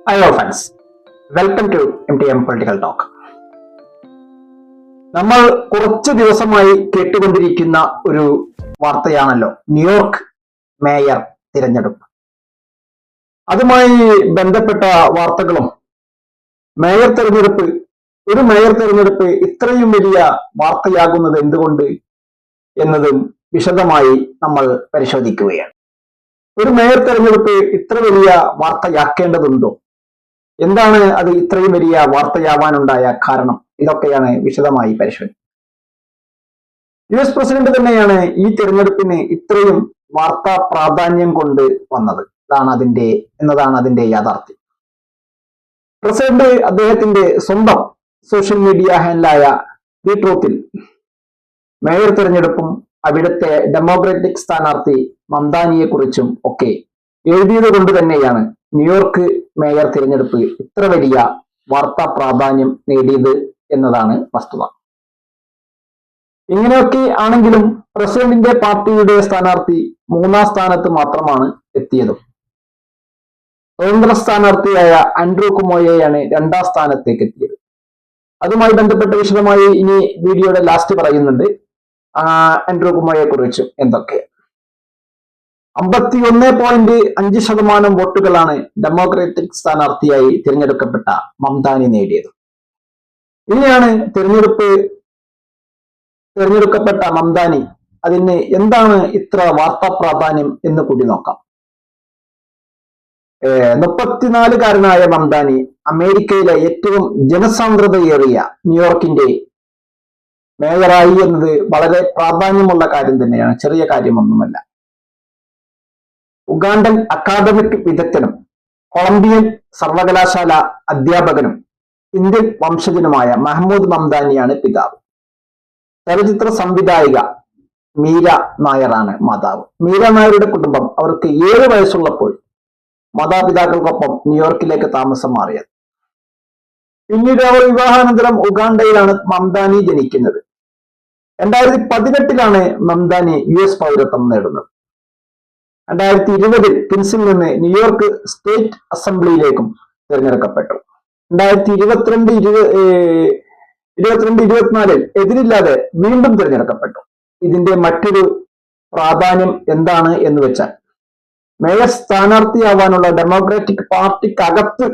Hello friends, welcome to MTM political talk. നമ്മൾ കുറച്ചു ദിവസമായി കേട്ടുകൊണ്ടിരിക്കുന്ന ഒരു വാർത്തയാണല്ലോ ന്യൂയോർക്ക് മേയർ തിരഞ്ഞെടുപ്പ്. അതുമായി ബന്ധപ്പെട്ട വാർത്തകളും ഒരു മേയർ തിരഞ്ഞെടുപ്പ് ഇത്രയും വലിയ വാർത്തയാകുന്നത് എന്തുകൊണ്ട് എന്നതും വിശദമായി നമ്മൾ പരിശോധിക്കുകയാണ്. ഒരു മേയർ തെരഞ്ഞെടുപ്പ് ഇത്ര വലിയ വാർത്തയാക്കേണ്ടതുണ്ടോ? എന്താണ് അത് ഇത്രയും വലിയ വാർത്തയാവാനുണ്ടായ കാരണം? ഇതൊക്കെയാണ് വിശദമായി പരിശോധിക്കുന്നത്. US പ്രസിഡന്റ് തന്നെയാണ് ഈ തെരഞ്ഞെടുപ്പിന് ഇത്രയും വാർത്താ പ്രാധാന്യം കൊണ്ട് വന്നത് എന്നതാണ് അതിന്റെ യാഥാർത്ഥ്യം. പ്രസിഡന്റ് അദ്ദേഹത്തിന്റെ സ്വന്തം സോഷ്യൽ മീഡിയ ഹാൻഡിലായ ദി ട്രൂത്തിൽ മേയർ തെരഞ്ഞെടുപ്പും അവിടുത്തെ ഡെമോക്രാറ്റിക് സ്ഥാനാർത്ഥി മംദാനിയെ കുറിച്ചും ഒക്കെ എഴുതിയത് കൊണ്ട് തന്നെയാണ് ന്യൂയോർക്ക് മേയർ തിരഞ്ഞെടുപ്പ് ഇത്ര വലിയ വാർത്താ പ്രാധാന്യം നേടിയത് എന്നതാണ് വസ്തുത. ഇങ്ങനെയൊക്കെ ആണെങ്കിലും പ്രസിഡന്റിന്റെ പാർട്ടിയുടെ സ്ഥാനാർത്ഥി 3-ാം സ്ഥാനത്ത് മാത്രമാണ് എത്തിയതും. സ്വതന്ത്ര സ്ഥാനാർത്ഥിയായ ആൻഡ്രൂ കുമോയെയാണ് 2-ാം സ്ഥാനത്തേക്ക് എത്തിയത്. അതുമായി ബന്ധപ്പെട്ട് വിശദമായി ഇനി വീഡിയോയുടെ ലാസ്റ്റ് പറയുന്നുണ്ട് ആൻഡ്രൂ കുമോയെ കുറിച്ചും എന്തൊക്കെ. 51.5% വോട്ടുകളാണ് ഡെമോക്രാറ്റിക് സ്ഥാനാർത്ഥിയായി തിരഞ്ഞെടുക്കപ്പെട്ട മംദാനി നേടിയത്. ഇനിയാണ് തിരഞ്ഞെടുക്കപ്പെട്ട മംദാനി അതിന് എന്താണ് ഇത്ര വാർത്താ പ്രാധാന്യം എന്ന് കൂടി നോക്കാം. 34-കാരനായ മംദാനി അമേരിക്കയിലെ ഏറ്റവും ജനസാന്ദ്രതയേറിയ ന്യൂയോർക്കിന്റെ മേയറായി എന്നത് വളരെ പ്രാധാന്യമുള്ള കാര്യം തന്നെയാണ്, ചെറിയ കാര്യമൊന്നുമല്ല. ഉഗാണ്ടൻ അക്കാദമിക് വിദഗ്ധനും കൊളംബിയൻ സർവകലാശാല അധ്യാപകനും ഇന്ത്യൻ വംശജനുമായ മഹ്മൂദ് മംദാനിയാണ് പിതാവ്. ചലച്ചിത്ര സംവിധായിക മീര നായരാണ് മാതാവ്. മീര നായരുടെ കുടുംബം അവർക്ക് 7 വയസ്സുള്ളപ്പോൾ മാതാപിതാക്കൾക്കൊപ്പം ന്യൂയോർക്കിലേക്ക് താമസം മാറിയത്. പിന്നീട് അവർ വിവാഹാനന്തരം ഉഗാണ്ടയിലാണ് മംദാനി ജനിക്കുന്നത്. 2018 മംദാനി US പൗരത്വം നേടുന്നത്. 2020 കിൻസിൽ നിന്ന് ന്യൂയോർക്ക് സ്റ്റേറ്റ് അസംബ്ലിയിലേക്കും തിരഞ്ഞെടുക്കപ്പെട്ടു. 2022-24 എതിരില്ലാതെ വീണ്ടും തിരഞ്ഞെടുക്കപ്പെട്ടു. ഇതിന്റെ മറ്റൊരു പ്രാധാന്യം എന്താണ് എന്ന് വെച്ചാൽ മേയർ സ്ഥാനാർത്ഥിയാവാനുള്ള ഡെമോക്രാറ്റിക് പാർട്ടിക്കകത്ത്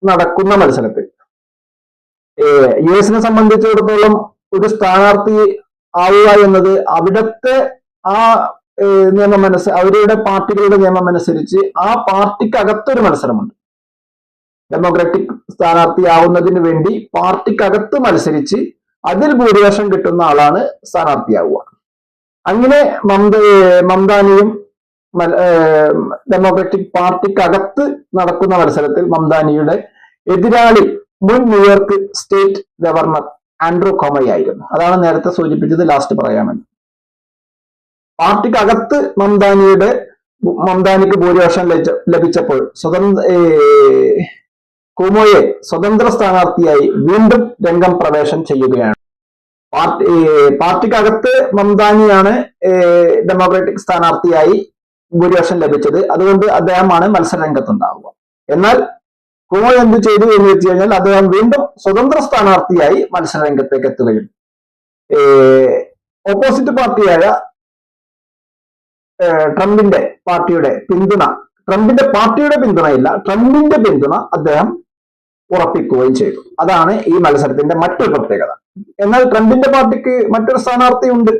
നടക്കുന്ന മത്സരത്തിൽ US സംബന്ധിച്ചിടത്തോളം ഒരു സ്ഥാനാർത്ഥി ആവുക എന്നത് അവിടുത്തെ അവരുടെ പാർട്ടികളുടെ നിയമമനുസരിച്ച് ആ പാർട്ടിക്കകത്തൊരു മത്സരമുണ്ട്. ഡെമോക്രാറ്റിക് സ്ഥാനാർത്ഥിയാവുന്നതിന് വേണ്ടി പാർട്ടിക്കകത്ത് മത്സരിച്ച് അതിൽ ഭൂരിപക്ഷം കിട്ടുന്ന ആളാണ് സ്ഥാനാർത്ഥിയാവുക. അങ്ങനെ മംദാനിയും ഡെമോക്രാറ്റിക് പാർട്ടിക്കകത്ത് നടക്കുന്ന മത്സരത്തിൽ മംദാനിയുടെ എതിരാളി മുൻ ന്യൂയോർക്ക് സ്റ്റേറ്റ് ഗവർണർ ആൻഡ്രൂ കുമോയായിരുന്നു. അതാണ് നേരത്തെ സൂചിപ്പിച്ചത്, ലാസ്റ്റ് പറയാമെന്ന്. പാർട്ടിക്കകത്ത് മംദാനിക്ക് ഭൂരിപക്ഷം ലഭിച്ചപ്പോൾ കുമോയെ സ്വതന്ത്ര സ്ഥാനാർത്ഥിയായി വീണ്ടും രംഗം പ്രവേശം ചെയ്യുകയാണ്. പാർട്ടിക്കകത്ത് മംദാനിയാണ് ഡെമോക്രാറ്റിക് സ്ഥാനാർത്ഥിയായി ഭൂരിപക്ഷം ലഭിച്ചത്. അതുകൊണ്ട് അദ്ദേഹമാണ് മത്സര രംഗത്തുണ്ടാവുക. എന്നാൽ കുമോ എന്ത് ചെയ്തു എന്ന് വെച്ച് കഴിഞ്ഞാൽ അദ്ദേഹം വീണ്ടും സ്വതന്ത്ര സ്ഥാനാർത്ഥിയായി മത്സര രംഗത്തേക്ക് എത്തുകയും ഓപ്പോസിറ്റ് പാർട്ടിയായ ട്രംപിന്റെ പാർട്ടിയുടെ പിന്തുണ അദ്ദേഹം ഉറപ്പിക്കുകയും ചെയ്തു. അതാണ് ഈ മത്സരത്തിന്റെ മറ്റൊരു പ്രത്യേകത. എന്നാൽ ട്രംപിന്റെ പാർട്ടിക്ക് മറ്റൊരു സ്ഥാനാർത്ഥി ഉണ്ട്.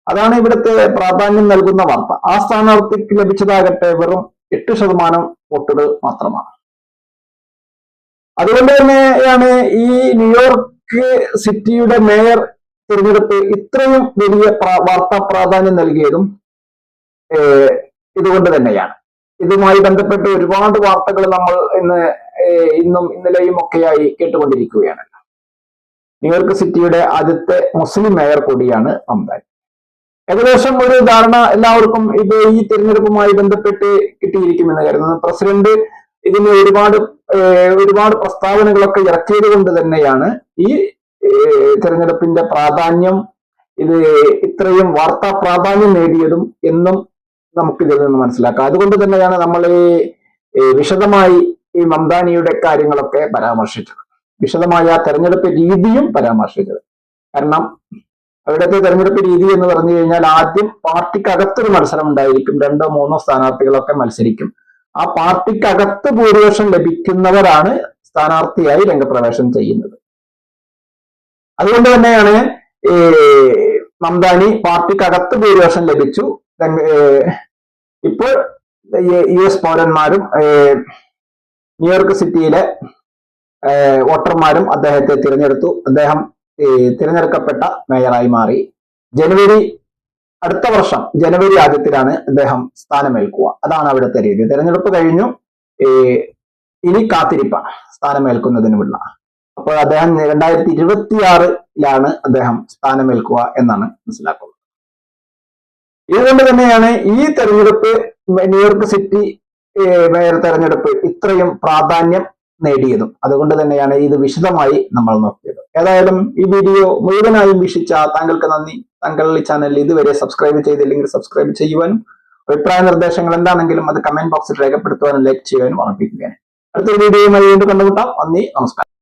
അതാണ് ഇവിടുത്തെ പ്രാധാന്യം നൽകുന്ന വാർത്ത. ആ സ്ഥാനാർത്ഥിക്ക് ലഭിച്ചതാകട്ടെ വെറും 8% വോട്ടുകൾ മാത്രമാണ്. അതുകൊണ്ട് തന്നെയാണ് ഈ ന്യൂയോർക്ക് സിറ്റിയുടെ മേയർ തിരഞ്ഞെടുപ്പ് ഇത്രയും വലിയ വാർത്താ പ്രാധാന്യം നൽകിയതും ഇതുകൊണ്ട് തന്നെയാണ്. ഇതുമായി ബന്ധപ്പെട്ട് ഒരുപാട് വാർത്തകൾ നമ്മൾ ഇന്നും ഇന്നലെയും ഒക്കെയായി കേട്ടുകൊണ്ടിരിക്കുകയാണ്. ന്യൂയോർക്ക് സിറ്റിയുടെ ആദ്യത്തെ മുസ്ലിം മേയർ കൂടിയാണ് മംദാനി. ഏകദേശം ഒരു ധാരണ എല്ലാവർക്കും ഇത് ഈ തിരഞ്ഞെടുപ്പുമായി ബന്ധപ്പെട്ട് കിട്ടിയിരിക്കുമെന്ന് കരുതുന്നു. പ്രസിഡന്റ് ഇതിന് ഒരുപാട് പ്രസ്താവനകളൊക്കെ ഇറക്കിയത് കൊണ്ട് തന്നെയാണ് ഈ തിരഞ്ഞെടുപ്പിന്റെ പ്രാധാന്യം, ഇത് ഇത്രയും വാർത്താ പ്രാധാന്യം നേടിയതും എന്നും നമുക്കിതിൽ നിന്ന് മനസ്സിലാക്കാം. അതുകൊണ്ട് തന്നെയാണ് നമ്മൾ വിശദമായി ഈ മംദാനിയുടെ കാര്യങ്ങളൊക്കെ പരാമർശിച്ചത്. വിശദമായ തെരഞ്ഞെടുപ്പ് രീതിയും പരാമർശിച്ചത്. കാരണം അവിടുത്തെ തെരഞ്ഞെടുപ്പ് രീതി എന്ന് പറഞ്ഞു കഴിഞ്ഞാൽ ആദ്യം പാർട്ടിക്കകത്തൊരു മത്സരം ഉണ്ടായിരിക്കും. 2 or 3 സ്ഥാനാർത്ഥികളൊക്കെ മത്സരിക്കും. ആ പാർട്ടിക്കകത്ത് ഭൂരിപക്ഷം ലഭിക്കുന്നവരാണ് സ്ഥാനാർത്ഥിയായി രംഗപ്രവേശനം ചെയ്യുന്നത്. അതുകൊണ്ട് തന്നെയാണ് ഈ മംദാനി പാർട്ടിക്കകത്ത് ഭൂരിപക്ഷം ലഭിച്ചു. ഇപ്പോൾ US പൗരന്മാരും ന്യൂയോർക്ക് സിറ്റിയിലെ വോട്ടർമാരും അദ്ദേഹത്തെ തിരഞ്ഞെടുത്തു. അദ്ദേഹം തിരഞ്ഞെടുക്കപ്പെട്ട മേയറായി മാറി. അടുത്ത വർഷം ജനുവരി ആദ്യത്തിലാണ് അദ്ദേഹം സ്ഥാനമേൽക്കുക. അതാണ് അവിടുത്തെ രീതി. തെരഞ്ഞെടുപ്പ് കഴിഞ്ഞു, ഇനി കാത്തിരിപ്പാണ് സ്ഥാനമേൽക്കുന്നതിനുമുള്ള. അപ്പോൾ അദ്ദേഹം 2026 അദ്ദേഹം സ്ഥാനമേൽക്കുക എന്നാണ് മനസ്സിലാക്കുന്നത്. ഇതുകൊണ്ട് തന്നെയാണ് ഈ തെരഞ്ഞെടുപ്പ്, ന്യൂയോർക്ക് സിറ്റി മേയർ തെരഞ്ഞെടുപ്പ് ഇത്രയും പ്രാധാന്യം നേടിയതും. അതുകൊണ്ട് തന്നെയാണ് ഇത് വിശദമായി നമ്മൾ നോക്കിയത്. ഏതായാലും ഈ വീഡിയോ മുഴുവനായും വീക്ഷിച്ച താങ്കൾക്ക് നന്ദി. താങ്കൾ ഈ ചാനൽ ഇതുവരെ സബ്സ്ക്രൈബ് ചെയ്തില്ലെങ്കിൽ സബ്സ്ക്രൈബ് ചെയ്യുവാനും അഭിപ്രായ നിർദ്ദേശങ്ങൾ എന്താണെങ്കിലും അത് കമന്റ് ബോക്സിൽ രേഖപ്പെടുത്തുവാനും ലൈക്ക് ചെയ്യാനും ഓർമ്മിപ്പിക്കുകയാണ്. അടുത്തൊരു വീഡിയോയുമായി വീണ്ടും കണ്ടുമുട്ടാം. നന്ദി, നമസ്കാരം.